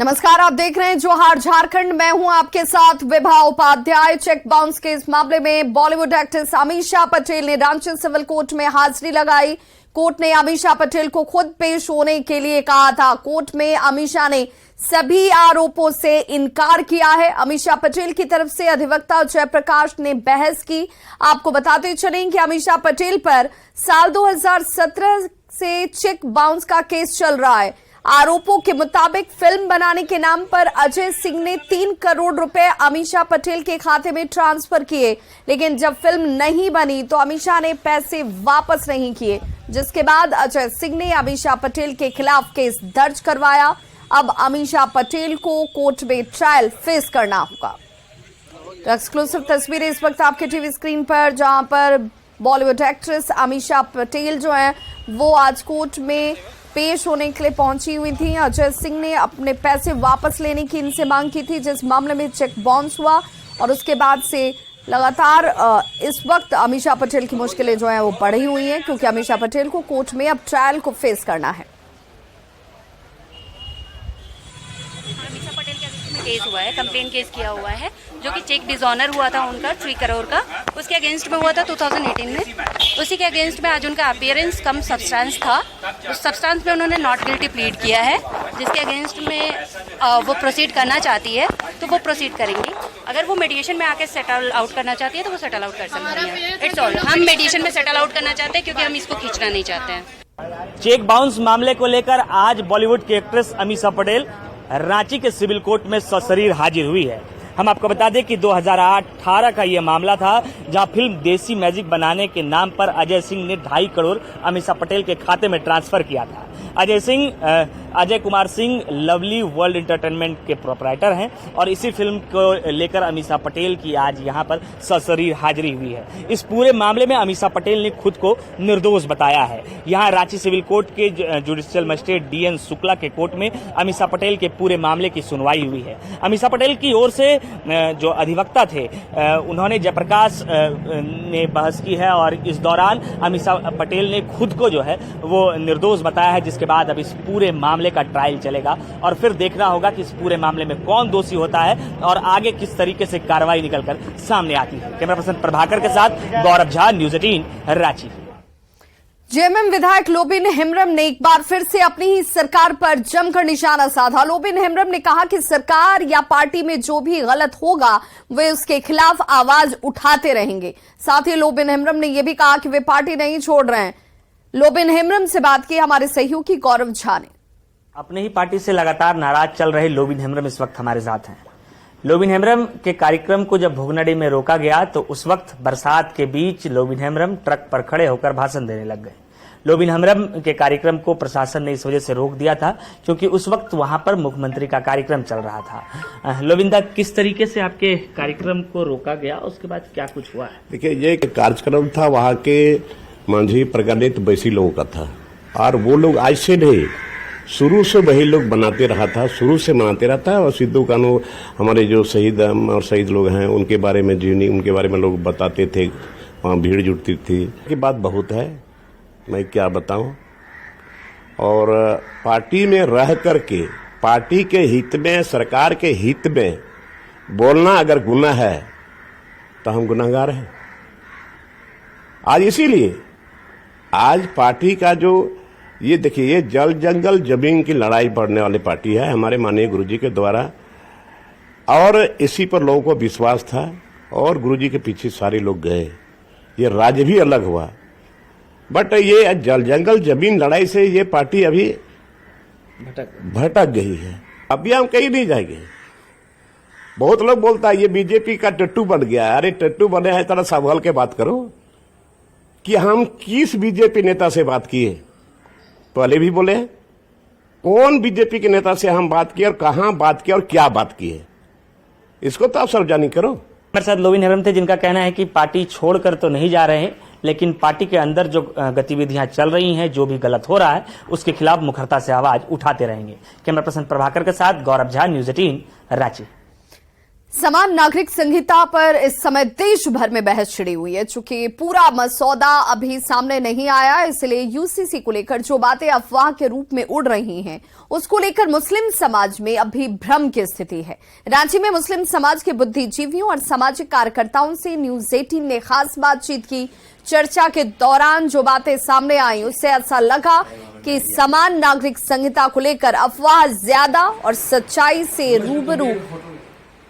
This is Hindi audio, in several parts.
नमस्कार, आप देख रहे हैं जोहार झारखंड। मैं हूं आपके साथ विभा उपाध्याय। चेक बाउंस के इस मामले में बॉलीवुड एक्ट्रेस अमीषा पटेल ने रांची सिविल कोर्ट में हाजिरी लगाई। कोर्ट ने अमीषा पटेल को खुद पेश होने के लिए कहा था। कोर्ट में अमीषा ने सभी आरोपों से इनकार किया है। अमीषा पटेल की तरफ से अधिवक्ता जयप्रकाश ने बहस की। आपको बताते चलें कि अमीषा पटेल पर साल 2017 से चेक बाउंस का केस चल रहा है। आरोपों के मुताबिक फिल्म बनाने के नाम पर अजय सिंह ने 3 करोड़ रुपए अमीषा पटेल के खाते में ट्रांसफर किए, लेकिन जब फिल्म नहीं बनी तो अमीषा ने पैसे वापस नहीं किए, जिसके बाद अजय सिंह ने अमीषा पटेल के खिलाफ केस दर्ज करवाया। अब अमीषा पटेल को कोर्ट में ट्रायल फेस करना होगा। तो एक्सक्लूसिव तस्वीरें इस वक्त आपके टीवी स्क्रीन पर, जहां पर बॉलीवुड एक्ट्रेस अमीषा पटेल जो है वो आज कोर्ट में पेश होने के लिए पहुंची हुई थी। अजय सिंह ने अपने पैसे वापस लेने की इनसे मांग की थी, जिस मामले में चेक बाउंस हुआ, और उसके बाद से लगातार इस वक्त अमीषा पटेल की मुश्किलें जो हैं वो बढ़ी हुई हैं, क्योंकि अमीषा पटेल को कोर्ट में अब ट्रायल को फेस करना है। अमीषा पटेल के अगेंस्ट में केस हुआ है, कंप्लेन केस किया हुआ है, जो कि चेक डिसऑनर हुआ था उनका 3 करोड़ का, उसके अगेंस्ट में हुआ था 2018 में। उसी के अगेंस्ट में आज उनका अपीयरेंस कम सब्सटेंस था, उस सब्सटेंस पे उन्होंने नॉट गिल्टी प्लीड किया है, जिसके अगेंस्ट में वो प्रोसीड करना चाहती है तो वो प्रोसीड करेंगी। अगर वो मेडिएशन में आके सेटल आउट करना चाहती है तो वो सेटल आउट कर सकती है। इट्स ऑल, हम मेडिएशन में सेटल आउट करना चाहते हैं क्योंकि हम इसको खींचना नहीं चाहते हैं। चेक बाउंस मामले को लेकर आज बॉलीवुड की एक्ट्रेस अमीषा पटेल रांची के सिविल कोर्ट में सशरीर हाजिर हुई है। हम आपको बता दें कि 2018 का ये मामला था, जहां फिल्म देसी मैजिक बनाने के नाम पर अजय सिंह ने 2.5 करोड़ अमीषा पटेल के खाते में ट्रांसफर किया था। अजय कुमार सिंह लवली वर्ल्ड एंटरटेनमेंट के प्रोपराइटर हैं, और इसी फिल्म को लेकर अमीषा पटेल की आज यहां पर सशरीर हाजिरी हुई है। इस पूरे मामले में अमीषा पटेल ने खुद को निर्दोष बताया है। यहां रांची सिविल कोर्ट के जुडिशियल मजिस्ट्रेट DN शुक्ला के कोर्ट में अमीषा पटेल के पूरे मामले की सुनवाई हुई है। अमीषा पटेल की ओर से जो अधिवक्ता थे उन्होंने जयप्रकाश ने बहस की है, और इस दौरान अमीषा पटेल ने खुद को जो है वो निर्दोष बताया है, जिसके बाद अब इस पूरे मामले का ट्रायल चलेगा और फिर देखना होगा कि इस पूरे मामले में कौन दोषी होता है और आगे किस तरीके से कार्रवाई निकलकर सामने आती है। कैमरा पर्सन प्रभाकर के साथ गौरव झा, न्यूज़ 18 रांची। जेएमएम विधायक लोबिन हेम्ब्रम ने एक बार फिर से अपनी ही सरकार पर जमकर निशाना साधा। लोबिन हेम्ब्रम ने कहा कि सरकार या पार्टी में जो भी गलत होगा वे उसके खिलाफ आवाज उठाते रहेंगे। साथ ही लोबिन हेम्ब्रम ने यह भी कहा कि वे पार्टी नहीं छोड़ रहे हैं। लोबिन हेम्ब्रम से बात की हमारे सहयोगी गौरव झा ने। अपने ही पार्टी से लगातार नाराज चल रहे लोबिन हेम्ब्रम इस वक्त हमारे साथ हैं। लोबिन हेम्ब्रम के कार्यक्रम को जब भोगनडी में रोका गया तो उस वक्त बरसात के बीच लोबिन हेम्ब्रम ट्रक पर खड़े होकर भाषण देने लग गए। लोबिन हेम्ब्रम के कार्यक्रम को प्रशासन ने इस वजह से रोक दिया था क्योंकि उस वक्त वहां पर मुख्यमंत्री का कार्यक्रम चल रहा था। लोबिन दा, किस तरीके से आपके कार्यक्रम को रोका गया, उसके बाद क्या कुछ हुआ है? देखिए, ये कार्यक्रम था वहाँ के मांझी प्रगणित बैसी लोगों का था, और वो लोग आज से नहीं, शुरू से वही लोग बनाते रहा था, शुरू से बनाते रहता है। और सिद्धू कानू हमारे जो शहीद और शहीद लोग हैं उनके बारे में जीवनी, उनके बारे में लोग बताते थे, वहाँ भीड़ जुटती थी। की बात बहुत है, मैं क्या बताऊं। और पार्टी में रह करके पार्टी के हित में, सरकार के हित में बोलना अगर गुनाह है तो हम गुनाहगार हैं। आज इसीलिए आज पार्टी का जो ये देखिए, ये जल जंगल जमीन की लड़ाई पड़ने वाली पार्टी है हमारे माननीय गुरुजी के द्वारा, और इसी पर लोगों को विश्वास था और गुरुजी के पीछे सारे लोग गए। ये राज्य भी अलग हुआ, बट ये जल जंगल जमीन लड़ाई से ये पार्टी अभी भटक गई है। अभी हम कहीं नहीं जाएंगे। बहुत लोग बोलता है ये बीजेपी का टट्टू बन गया है। अरे टट्टू बने हैं, थोड़ा संभल के बात करो कि हम किस बीजेपी नेता से बात किए। पहले भी बोले कौन बीजेपी के नेता से हम बात किए और कहां बात किया और क्या बात की है, इसको तो आप सार्वजनिक करो। मेरे साथ लोबिन हेम्ब्रम थे, जिनका कहना है कि पार्टी छोड़कर तो नहीं जा रहे हैं, लेकिन पार्टी के अंदर जो गतिविधियां चल रही हैं, जो भी गलत हो रहा है, उसके खिलाफ मुखरता से आवाज उठाते रहेंगे। कैमरा पर्सन प्रभाकर के साथ गौरव झा, न्यूज़ 18 रांची। समान नागरिक संहिता पर इस समय देश भर में बहस छिड़ी हुई है। चूंकि पूरा मसौदा अभी सामने नहीं आया, इसलिए यूसीसी को लेकर जो बातें अफवाह के रूप में उड़ रही हैं, उसको लेकर मुस्लिम समाज में अभी भ्रम की स्थिति है। रांची में मुस्लिम समाज के बुद्धिजीवियों और सामाजिक कार्यकर्ताओं से न्यूज 18 ने खास बातचीत की। चर्चा के दौरान जो बातें सामने आई, उससे ऐसा लगा कि समान नागरिक संहिता को लेकर अफवाह ज्यादा और सच्चाई से रूबरू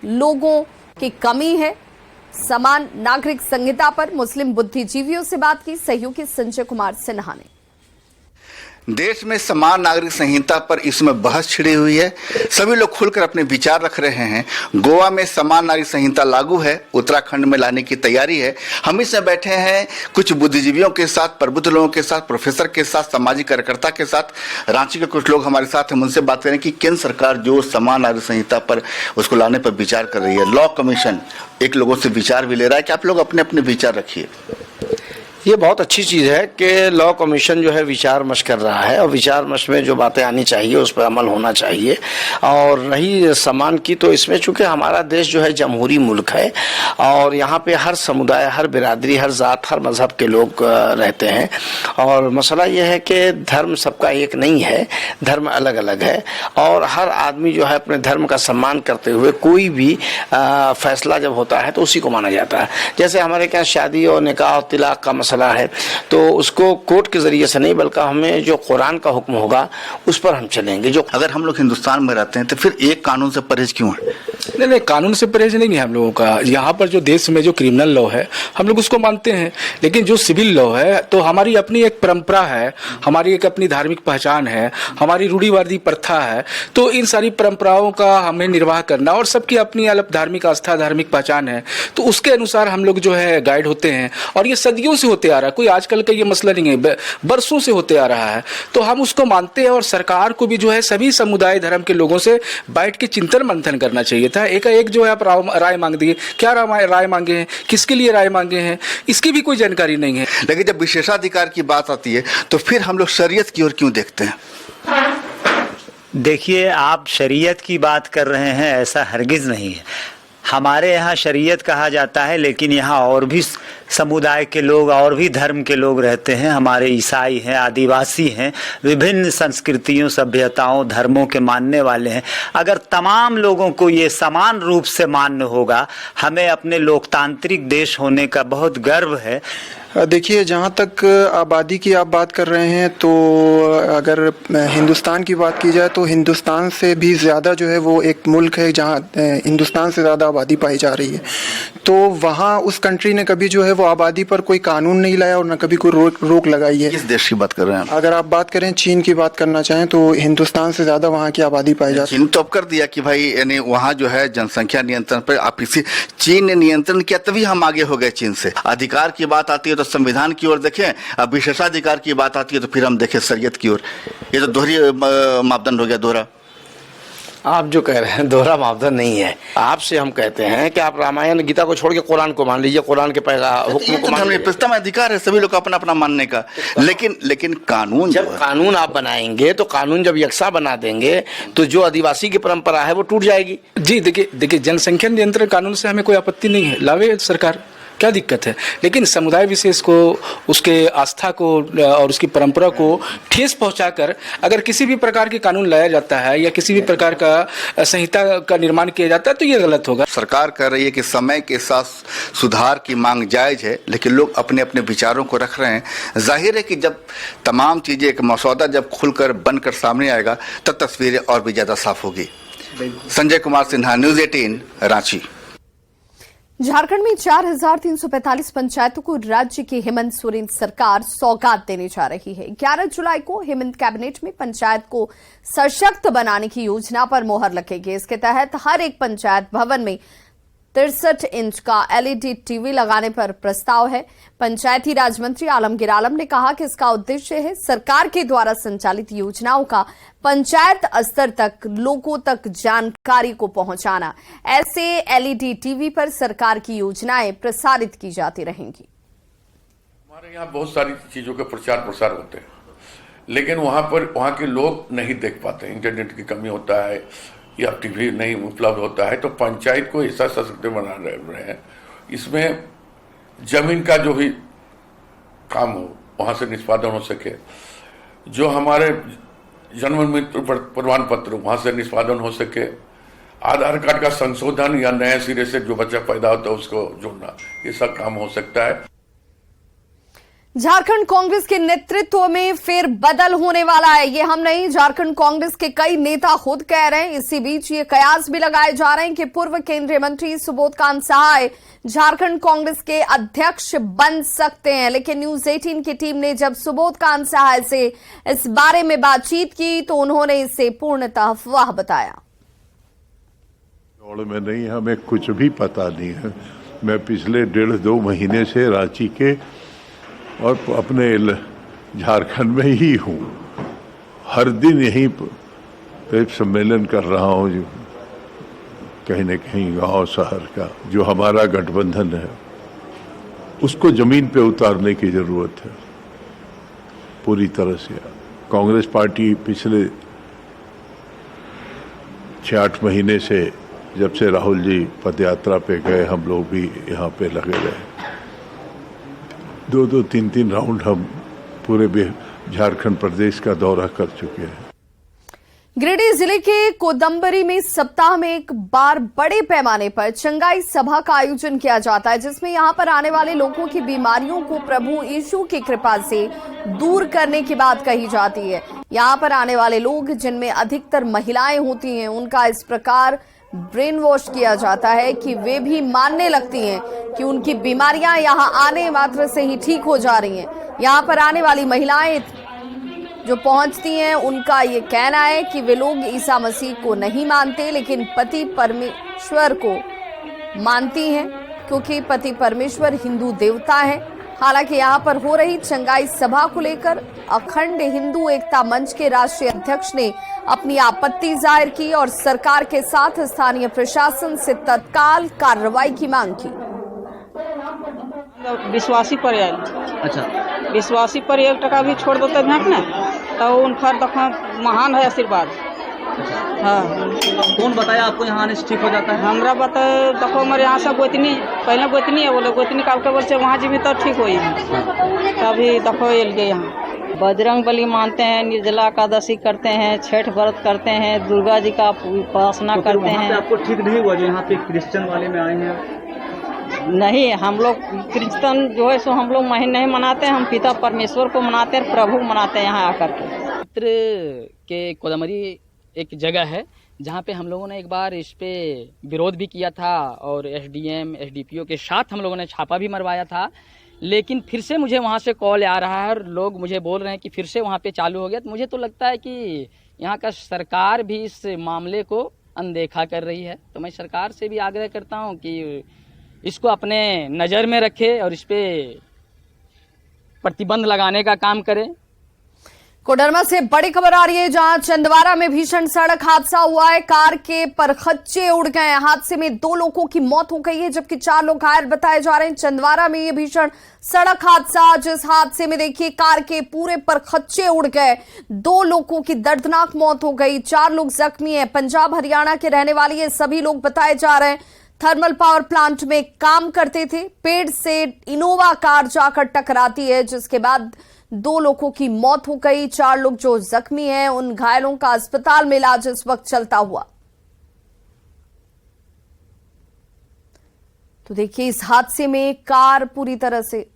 लोगों की कमी है। समान नागरिक संहिता पर मुस्लिम बुद्धिजीवियों से बात की सहयोगी संजय कुमार सिन्हा ने। देश में समान नागरिक संहिता पर इसमें बहस छिड़ी हुई है। सभी लोग खुलकर अपने विचार रख रहे हैं। गोवा में समान नागरिक संहिता लागू है, उत्तराखंड में लाने की तैयारी है। हम इसमें बैठे हैं कुछ बुद्धिजीवियों के साथ, प्रबुद्ध लोगों के साथ, प्रोफेसर के साथ, सामाजिक कार्यकर्ता के साथ। रांची के कुछ लोग हमारे साथ हैं, उनसे बात करें कि केंद्र सरकार जो समान नागरिक संहिता पर उसको लाने पर विचार कर रही है। लॉ कमीशन एक लोगों से विचार भी ले रहा है कि आप लोग अपने अपने विचार रखिए। ये बहुत अच्छी चीज़ है कि लॉ कमीशन जो है विचार मश कर रहा है और विचार मश में जो बातें आनी चाहिए उस पर अमल होना चाहिए। और रही समान की, तो इसमें चूंकि हमारा देश जो है जमहूरी मुल्क है और यहाँ पे हर समुदाय, हर बिरादरी, हर जात, हर मजहब के लोग रहते हैं। और मसला ये है कि धर्म सबका एक नहीं है, धर्म अलग अलग है और हर आदमी जो है अपने धर्म का सम्मान करते हुए कोई भी फैसला जब होता है तो उसी को माना जाता है। जैसे हमारे यहाँ शादी और निकाह और तिलाक का मसला है तो उसको कोर्ट के जरिए से नहीं, बल्कि हमें जो कुरान का हुक्म होगा उस पर हम चलेंगे। जो अगर हम लोग हिंदुस्तान में रहते हैं तो फिर एक कानून से परहेज क्यों है? नहीं, कानून से परहेज नहीं है हम लोगों का। यहाँ पर जो देश में जो क्रिमिनल लॉ है हम लोग उसको मानते हैं, लेकिन जो सिविल लॉ है तो हमारी अपनी एक परंपरा है, हमारी एक अपनी धार्मिक पहचान है, हमारी रूढ़िवादी प्रथा है। तो इन सारी परंपराओं का हमें निर्वाह करना और सबकी अपनी अलग धार्मिक आस्था, धार्मिक पहचान है, तो उसके अनुसार हम लोग जो है गाइड होते हैं। और ये सदियों से होते आ रहा है, कोई आजकल का ये मसला नहीं है, बरसों से होते आ रहा है। तो हम उसको मानते हैं और सरकार को भी जो है सभी समुदाय धर्म के लोगों से बैठ के चिंतन मंथन करना चाहिए था। एक जो है आप राय मांग दिए, क्या राय मांगे हैं, किसके लिए राय मांगे हैं, इसकी भी कोई जानकारी नहीं है। लेकिन जब विशेषाधिकार की बात आती है तो फिर हम लोग शरीयत की ओर क्यों देखते हैं? देखिए, आप शरीयत की बात कर रहे हैं, ऐसा हरगिज नहीं है। हमारे यहाँ शरीयत कहा जाता है, लेकिन यहाँ और भी समुदाय के लोग और भी धर्म के लोग रहते हैं। हमारे ईसाई हैं, आदिवासी हैं, विभिन्न संस्कृतियों, सभ्यताओं, धर्मों के मानने वाले हैं। अगर तमाम लोगों को ये समान रूप से मान्य होगा, हमें अपने लोकतांत्रिक देश होने का बहुत गर्व है। देखिए, जहाँ तक आबादी की आप बात कर रहे हैं तो अगर हिंदुस्तान की बात की जाए तो हिंदुस्तान से भी ज़्यादा जो है वो एक मुल्क है जहाँ हिंदुस्तान से ज़्यादा आबादी पाई जा रही है। तो वहाँ उस कंट्री ने कभी जो है वो आबादी पर कोई कानून नहीं लाया और न कभी कोई रोक लगाई है। किस देश की बात कर रहे हैं? अगर आप बात करें चीन की बात करना चाहें तो हिंदुस्तान से ज़्यादा वहाँ की आबादी पाई जाती है। चीन तो अब कर दिया कि भाई यानी वहाँ जो है जनसंख्या नियंत्रण पर आप इसी चीन ने नियंत्रण किया, तभी हम आगे हो गए चीन से। अधिकार की बात आती है तो संविधान की ओर देखें, अब विशेषाधिकार की बात आती है तो फिर हम देखें शरीयत की ओर। ये तो दोहरी मापदंड हो गया, दोहरा। आप जो कह रहे हैं दोहरा मापदंड नहीं है। आपसे हम कहते हैं कि आप रामायण गीता को छोड़ के कुरान को मान लीजिए, कुरान के हुक्म को मान लीजिए। में अधिकार है सभी लोग अपना अपना मानने का, लेकिन कानून जब कानून आप बनाएंगे तो कानून जब यकसा बना देंगे तो जो आदिवासी की परंपरा है वो टूट जाएगी। जी देखिए, जनसंख्या नियंत्रण कानून से हमें कोई आपत्ति नहीं है, लावे सरकार, क्या दिक्कत है। लेकिन समुदाय विशेष को, उसके आस्था को और उसकी परंपरा को ठेस पहुंचाकर अगर किसी भी प्रकार के कानून लाया जाता है या किसी भी प्रकार का संहिता का निर्माण किया जाता है तो ये गलत होगा। सरकार कह रही है कि समय के साथ सुधार की मांग जायज है, लेकिन लोग अपने अपने विचारों को रख रहे हैं। जाहिर है कि जब तमाम चीजें, एक मसौदा जब खुलकर बनकर सामने आएगा तब तस्वीरें और भी ज्यादा साफ होगी। संजय कुमार सिन्हा, न्यूज 18, रांची। झारखंड में 4,345 पंचायतों को राज्य की हेमंत सोरेन सरकार सौगात देने जा रही है। 11 जुलाई को हेमंत कैबिनेट में पंचायत को सशक्त बनाने की योजना पर मोहर लगेगी। इसके तहत हर एक पंचायत भवन में 63 इंच का एलईडी टीवी लगाने पर प्रस्ताव है। पंचायती राज मंत्री आलमगीर आलम ने कहा कि इसका उद्देश्य है सरकार के द्वारा संचालित योजनाओं का पंचायत स्तर तक लोगों तक जानकारी को पहुंचाना। ऐसे एलईडी टीवी पर सरकार की योजनाएं प्रसारित की जाती रहेंगी। हमारे यहाँ बहुत सारी चीजों के प्रचार प्रसार होते हैं, लेकिन वहाँ के लोग नहीं देख पाते। इंटरनेट की कमी होता है, या टीवी नहीं उपलब्ध होता है, तो पंचायत को ऐसा सशक्त बना रहे हैं। इसमें जमीन का जो भी काम हो वहां से निष्पादन हो सके, जो हमारे जन्म मृत्यु प्रमाण पत्र वहां से निष्पादन हो सके, आधार कार्ड का संशोधन या नए सिरे से जो बच्चा पैदा होता है उसको जोड़ना, ये सब काम हो सकता है। झारखंड कांग्रेस के नेतृत्व में फिर बदल होने वाला है, ये हम नहीं, झारखंड कांग्रेस के कई नेता खुद कह रहे हैं। इसी बीच ये कयास भी लगाए जा रहे हैं कि पूर्व केंद्रीय मंत्री सुबोधकांत सहाय झारखंड कांग्रेस के अध्यक्ष बन सकते हैं। लेकिन न्यूज 18 की टीम ने जब सुबोधकांत सहाय से इस बारे में बातचीत की तो उन्होंने इसे पूर्णतः अफवाह बताया। दौड़ में नहीं, हमें कुछ भी पता नहीं है। मैं पिछले 1.5-2 महीने से रांची के और अपने झारखंड में ही हूँ। हर दिन यहीं पर सम्मेलन कर रहा हूँ, जो कहीं न कहीं गांव शहर का जो हमारा गठबंधन है उसको जमीन पे उतारने की जरूरत है पूरी तरह से। कांग्रेस पार्टी पिछले 6-8 महीने से, जब से राहुल जी पदयात्रा पे गए, हम लोग भी यहाँ पे लगे रहे। 2-2, 3-3 राउंड हम पूरे झारखंड प्रदेश का दौरा कर चुके हैं। गिरिडीह जिले के कोदम्बरी में सप्ताह में एक बार बड़े पैमाने पर चंगाई सभा का आयोजन किया जाता है, जिसमें यहां पर आने वाले लोगों की बीमारियों को प्रभु यीशु की कृपा से दूर करने की बात कही जाती है। यहां पर आने वाले लोग, जिनमें अधिकतर महिलाएं होती हैं, उनका इस प्रकार ब्रेन वॉश किया जाता है कि वे भी मानने लगती हैं कि उनकी बीमारियां यहां आने मात्र से ही ठीक हो जा रही हैं। यहां पर आने वाली महिलाएं जो पहुंचती हैं, उनका ये कहना है कि वे लोग ईसा मसीह को नहीं मानते, लेकिन पति परमेश्वर को मानती हैं, क्योंकि पति परमेश्वर हिंदू देवता है। हालांकि यहां पर हो रही चंगाई सभा को लेकर अखंड हिंदू एकता मंच के राष्ट्रीय अध्यक्ष ने अपनी आपत्ति जाहिर की और सरकार के साथ स्थानीय प्रशासन से तत्काल कार्रवाई की मांग की। विश्वासी पर अच्छा, विश्वासी पर 1 टका भी छोड़ देते भेंट ना, तो उनका देखो महान है आशीर्वाद। हाँ, कौन बताया आपको यहाँ आने से ठीक हो जाता है? हमरा बताए, देखो हमारे यहाँ से गोतनी, पहले गोतनी है, बोले गोतनी काल के बोलते वहाँ जी भी तो ठीक हुई, तभी देखो एलिए यहाँ। बजरंग बली मानते हैं, निर्जला एकादशी करते हैं, छठ व्रत करते हैं, दुर्गा जी का उपासना तो करते हैं। आपको ठीक नहीं हुआ जो यहाँ पे क्रिश्चियन वाले में आए हैं? नहीं, हम लोग क्रिश्चियन जो है सो हम लोग नहीं मनाते हैं, हम पिता परमेश्वर को मनाते हैं, प्रभु मनाते हैं यहाँ आकर के। मित्र के कोदमरी एक जगह है जहाँ पे हम लोगों ने एक बार इस पे विरोध भी किया था और एसडीएम एसडीपीओ के साथ हम लोगों ने छापा भी मरवाया था, लेकिन फिर से मुझे वहाँ से कॉल आ रहा है और लोग मुझे बोल रहे हैं कि फिर से वहाँ पे चालू हो गया। तो मुझे तो लगता है कि यहाँ का सरकार भी इस मामले को अनदेखा कर रही है। तो मैं सरकार से भी आग्रह करता हूँ कि इसको अपने नज़र में रखे और इस पे प्रतिबंध लगाने का काम करे। कोडरमा से बड़ी खबर आ रही है, जहां चंदवारा में भीषण सड़क हादसा हुआ है। कार के परखच्चे उड़ गए हैं। हादसे में 2 लोगों की मौत हो गई है, जबकि 4 लोग घायल बताए जा रहे हैं। चंदवारा में ये भीषण सड़क हादसा, जिस हादसे में देखिए कार के पूरे परखच्चे उड़ गए, 2 लोगों की दर्दनाक मौत हो गई, 4 लोग जख्मी हैं। पंजाब हरियाणा के रहने वाले ये सभी लोग बताए जा रहे हैं। थर्मल पावर प्लांट में काम करते थे। पेड़ से इनोवा कार जाकर टकराती है, जिसके बाद 2 लोगों की मौत हो गई। 4 लोग जो जख्मी हैं, उन घायलों का अस्पताल में इलाज इस वक्त चलता हुआ। तो देखिए, इस हादसे में कार पूरी तरह से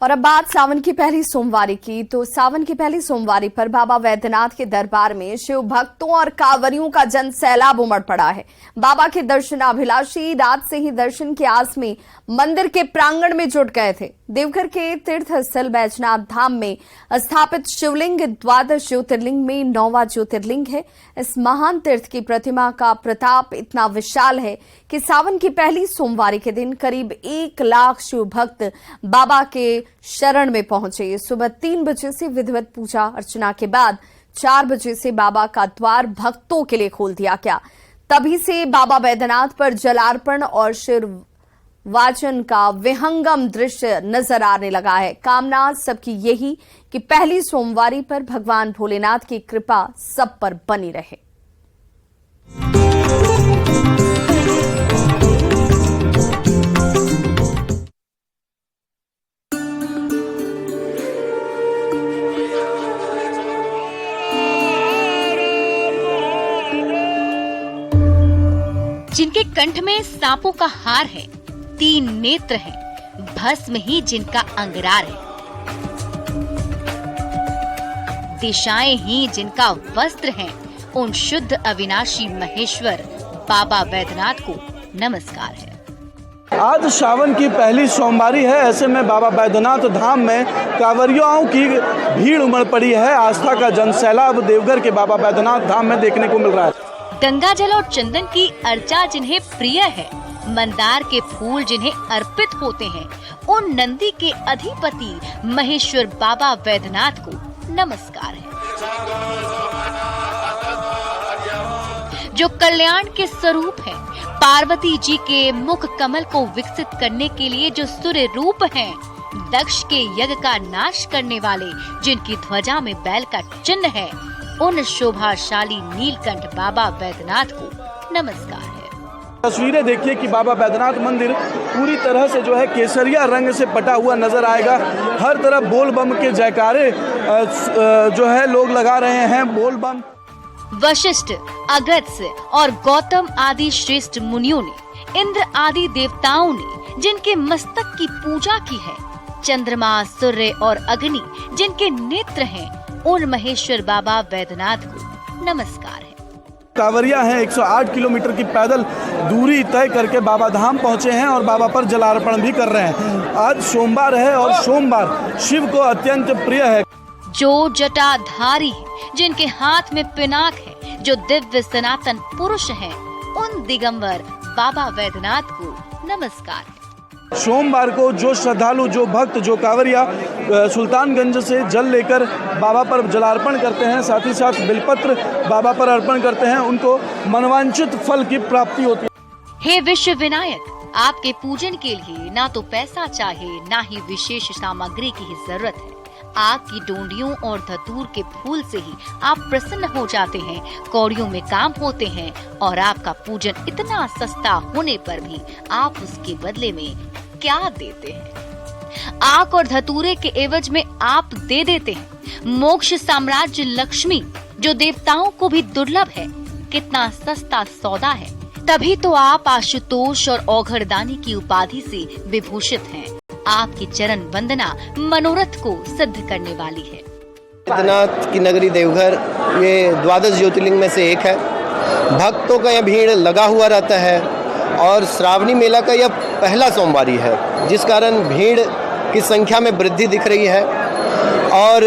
और अब बात सावन की पहली सोमवारी की। तो सावन की पहली सोमवारी पर बाबा वैद्यनाथ के दरबार में शिव भक्तों और कांवरियों का जन सैलाब उमड़ पड़ा है। बाबा के दर्शनाभिलाषी रात से ही दर्शन की आस में मंदिर के प्रांगण में जुट गए थे। देवघर के तीर्थ स्थल बैजनाथ धाम में स्थापित शिवलिंग 12 ज्योतिर्लिंग में 9वां ज्योतिर्लिंग है। इस महान तीर्थ की प्रतिमा का प्रताप इतना विशाल है कि सावन की पहली सोमवारी के दिन करीब 1 लाख शिव भक्त बाबा के शरण में पहुंचे। सुबह 3 बजे से विधिवत पूजा अर्चना के बाद 4 बजे से बाबा का द्वार भक्तों के लिए खोल दिया गया। तभी से बाबा वैद्यनाथ पर जलार्पण और शिव वाचन का विहंगम दृश्य नजर आने लगा है। कामना सबकी यही कि पहली सोमवारी पर भगवान भोलेनाथ की कृपा सब पर बनी रहे। जिनके कंठ में सांपों का हार है, 3 नेत्र हैं, भस्म ही जिनका अंगरार है, दिशाएं ही जिनका वस्त्र हैं, उन शुद्ध अविनाशी महेश्वर बाबा बैद्यनाथ को नमस्कार है। आज श्रावण की पहली सोमवारी है। ऐसे में बाबा बैद्यनाथ धाम में कांवरियों की भीड़ उमड़ पड़ी है। आस्था का जनसैलाब देवघर के बाबा बैद्यनाथ धाम में देखने को मिल रहा है। गंगा जल और चंदन की अर्चा जिन्हें प्रिय है, मंदार के फूल जिन्हें अर्पित होते हैं, उन नंदी के अधिपति महेश्वर बाबा बैद्यनाथ को नमस्कार है। जो कल्याण के स्वरूप हैं, पार्वती जी के मुख कमल को विकसित करने के लिए जो सूर्य रूप हैं, दक्ष के यज्ञ का नाश करने वाले जिनकी ध्वजा में बैल का चिन्ह है, उन शोभाशाली नीलकंठ बाबा बैद्यनाथ को नमस्कार है। तस्वीरें देखिए कि बाबा बैद्यनाथ मंदिर पूरी तरह से जो है केसरिया रंग से पटा हुआ नजर आएगा। हर तरफ बोल बम के जयकारे जो है लोग लगा रहे हैं। बोल बम। वशिष्ठ, अगस्त्य और गौतम आदि श्रेष्ठ मुनियों ने, इंद्र आदि देवताओं ने जिनके मस्तक की पूजा की है, चंद्रमा, सूर्य और अग्नि जिनके नेत्र हैं, उन महेश्वर बाबा बैद्यनाथ को नमस्कार है। कांवरिया हैं 108 किलोमीटर की पैदल दूरी तय करके बाबा धाम पहुंचे हैं और बाबा पर जलार्पण भी कर रहे हैं। आज सोमवार है और सोमवार शिव को अत्यंत प्रिय है। जो जटाधारी है, जिनके हाथ में पिनाक है, जो दिव्य सनातन पुरुष हैं, उन दिगंबर बाबा बैद्यनाथ को नमस्कार है। सोमवार को जो श्रद्धालु, जो भक्त, जो कांवरिया सुल्तानगंज से जल लेकर बाबा पर जलार्पण करते हैं, साथ ही साथ बिलपत्र बाबा पर अर्पण करते हैं, उनको मनवांछित फल की प्राप्ति होती है। हे विश्व विनायक, आपके पूजन के लिए ना तो पैसा चाहिए, ना ही विशेष सामग्री की ही जरूरत है। आपकी डोंडियों और धतूर के फूल से ही आप प्रसन्न हो जाते हैं, कौड़ियों में काम होते हैं और आपका पूजन इतना सस्ता होने पर भी आप उसके बदले में क्या देते हैं? आक और धतूरे के एवज में आप दे देते हैं मोक्ष साम्राज्य लक्ष्मी, जो देवताओं को भी दुर्लभ है। कितना सस्ता सौदा है। तभी तो आप आशुतोष और औघड़दानी की उपाधि से विभूषित हैं। आपकी चरण वंदना मनोरथ को सिद्ध करने वाली है। बैद्यनाथ की नगरी देवघर ये 12 ज्योतिर्लिंग में से एक है। भक्तों का यह भीड़ लगा हुआ रहता है और श्रावणी मेला का यह पहला सोमवारी है, जिस कारण भीड़ की संख्या में वृद्धि दिख रही है। और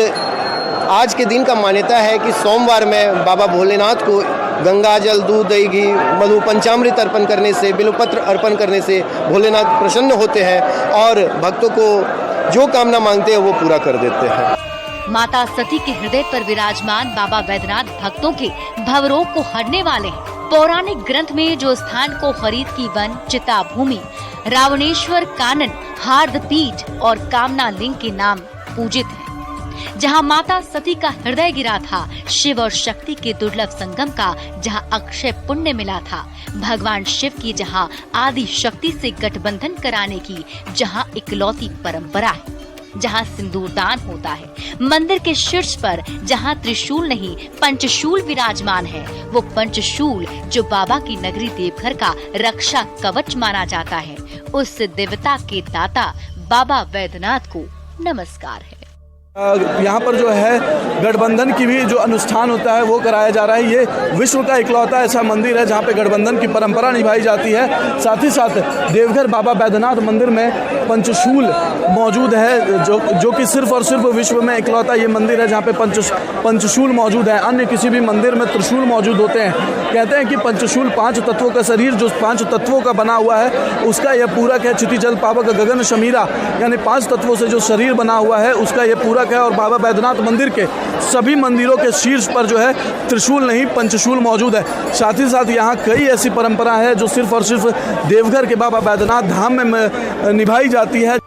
आज के दिन का मान्यता है कि सोमवार में बाबा भोलेनाथ को गंगा जल, दूध, दही, घी, मधु, पंचामृत अर्पण करने से, बिल्वपत्र अर्पण करने से भोलेनाथ प्रसन्न होते हैं और भक्तों को जो कामना मांगते हैं वो पूरा कर देते हैं। माता सती के हृदय पर विराजमान बाबा बैद्यनाथ भक्तों के भवरोग को हरने वाले हैं। पौराणिक ग्रंथ में जो स्थान को हरित की वन, चिता भूमि, रावणेश्वर कानन, हार्दपीठ और कामना लिंग के नाम पूजित हैं, जहां माता सती का हृदय गिरा था, शिव और शक्ति के दुर्लभ संगम का जहां अक्षय पुण्य मिला था, भगवान शिव की जहां आदि शक्ति से गठबंधन कराने की जहां इकलौती परंपरा है, जहां सिंदूरदान होता है, मंदिर के शीर्ष पर जहां त्रिशूल नहीं पंचशूल विराजमान है, वो पंचशूल जो बाबा की नगरी देवघर का रक्षा कवच माना जाता है, उस देवता के दाता बाबा बैद्यनाथ को नमस्कार है। यहाँ पर जो है गठबंधन की भी जो अनुष्ठान होता है वो कराया जा रहा है। ये विश्व का इकलौता ऐसा मंदिर है जहाँ पे गठबंधन की परंपरा निभाई जाती है। साथ ही साथ देवघर बाबा बैद्यनाथ मंदिर में पंचशूल मौजूद है, जो कि सिर्फ और सिर्फ विश्व में इकलौता ये मंदिर है जहाँ पे पंचशूल मौजूद है। अन्य किसी भी मंदिर में त्रिशूल मौजूद होते हैं। कहते हैं कि पंचशूल 5 तत्वों का शरीर जो 5 तत्वों का बना हुआ है उसका यह पूरक है। क्षिति, जल, पावक, गगन, शमीरा, यानी 5 तत्वों से जो शरीर बना हुआ है उसका यह पूरक पूरक है और बाबा बैद्यनाथ मंदिर के सभी मंदिरों के शीर्ष पर जो है त्रिशूल नहीं पंचशूल मौजूद है। साथ ही साथ यहाँ कई ऐसी परंपरा है जो सिर्फ और सिर्फ देवघर के बाबा बैद्यनाथ धाम में निभाई जाती है।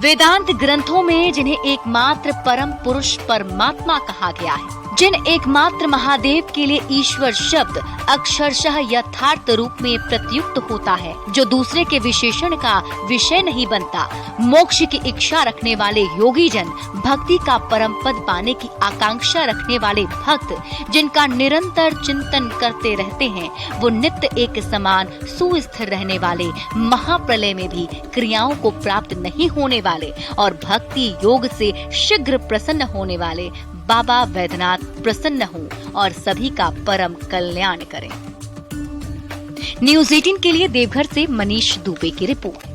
वेदांत ग्रंथों में जिन्हें एकमात्र परम पुरुष परमात्मा कहा गया है, जिन एकमात्र महादेव के लिए ईश्वर शब्द अक्षरशः यथार्थ रूप में प्रत्युक्त होता है, जो दूसरे के विशेषण का विषय नहीं बनता, मोक्ष की इच्छा रखने वाले योगी जन, भक्ति का परम पद पाने की आकांक्षा रखने वाले भक्त, जिनका निरंतर चिंतन करते रहते हैं, वो नित्य एक समान सुस्थिर रहने वाले, महाप्रलय में भी क्रियाओं को प्राप्त नहीं होने वाले और भक्ति योग से शीघ्र प्रसन्न होने वाले बाबा बैद्यनाथ प्रसन्न हो और सभी का परम कल्याण करें। न्यूज़ 18 के लिए देवघर से मनीष दुबे की रिपोर्ट।